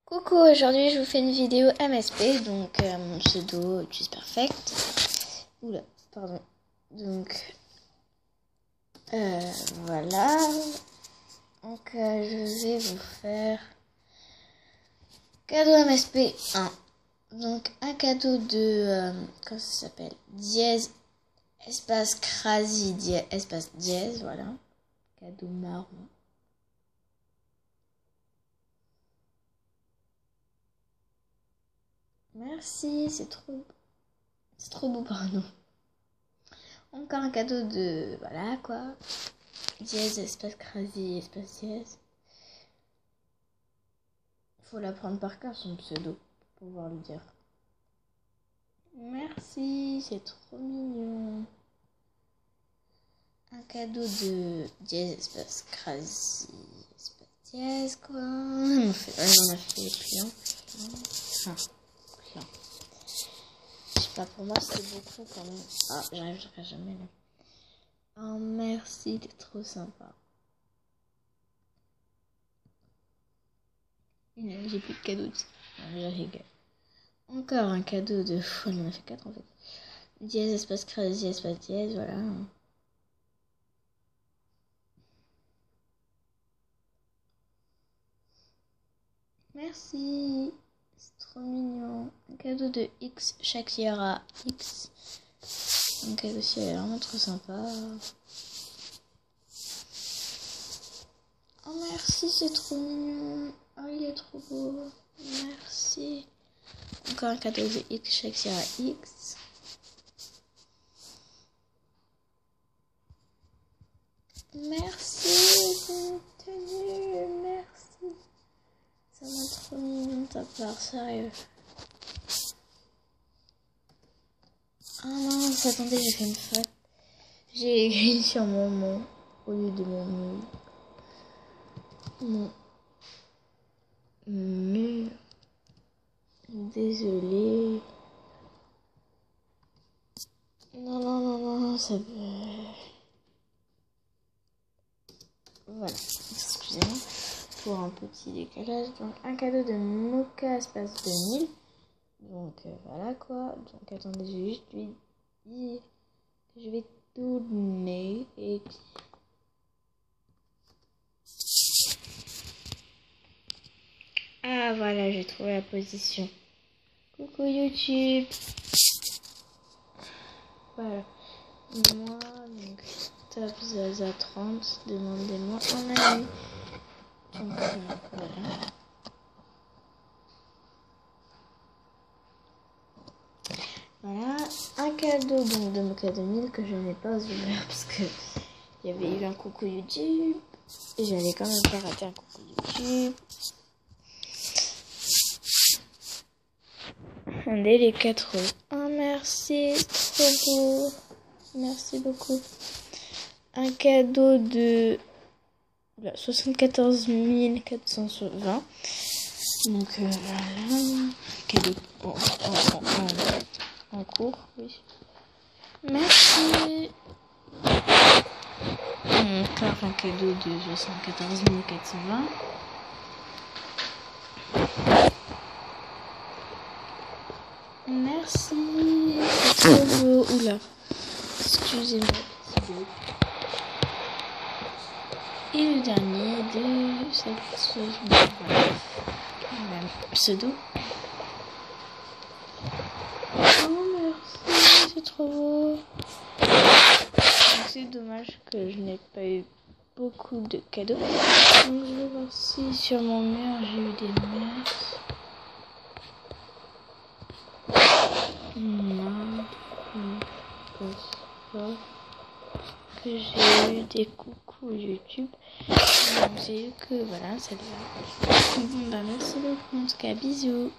Coucou, aujourd'hui je vous fais une vidéo MSP, donc mon pseudo JustPerfect. Oula, pardon. Donc voilà. Donc je vais vous faire cadeau MSP 1. Donc un cadeau de comment ça s'appelle, dièse espace crazy dièse espace dièse, voilà. Cadeau marron. Merci, c'est trop beau, pardon. Encore un cadeau de, voilà quoi, dièse, espace crazy, espace dièse. Faut l'apprendre par cœur son pseudo, pour pouvoir le dire. Merci, c'est trop mignon. Un cadeau de dièse, espace crazy, espace dièse quoi. On a fait plein. Je sais pas, pour moi c'est beaucoup quand même. Ah, j'arriverai jamais là. Oh merci, t'es trop sympa. J'ai plus de cadeaux de ça. Je rigole. Encore un cadeau de fou, on en a fait 4 en fait. Dièse, espace crazy, espace dièse, voilà. Merci. C'est trop mignon. Un cadeau de X Shakira X. Un cadeau aussi, elle est vraiment trop sympa. Oh merci, c'est trop mignon. Oh il est trop beau. Merci. Encore un cadeau de X Shakira X. Merci, c'est une tenue. Merci. Ça m'a trop mignon de ta part, sérieux. Ah non, attendez, j'ai fait une faute. J'ai écrit sur mon mot au lieu de mon mur. Désolée. Non, ça veut... Voilà, excusez-moi pour un petit décalage. Donc un cadeau de Mocha espace 2000. Donc voilà quoi. Donc attendez, je vais juste lui dire que je vais tourner et ah voilà, j'ai trouvé la position. Coucou YouTube. Voilà. Moi donc top Zaza 30, demandez-moi en ami. Donc voilà. Voilà, un cadeau donc de Mocha 2000 que je n'ai pas ouvert parce que il y avait eu un coucou YouTube et j'allais quand même pas rater un coucou YouTube. Regardez les 4 euros. Oh merci, trop beau. Merci beaucoup. Un cadeau de 74 420. Donc voilà, cadeau en cours, oui. Merci. Encore un cadeau de 74 420. Merci. C'est trop beau. Oula. Excusez-moi. Et le dernier de cette chose. Même pseudo. Oh merci. C'est trop beau. C'est dommage que je n'ai pas eu beaucoup de cadeaux. Donc je vais voir si sur mon mur j'ai eu des messes. Non, que j'ai eu des coucou YouTube. Donc j'ai eu que voilà celle-là. Bon bah merci beaucoup en tout cas, bisous.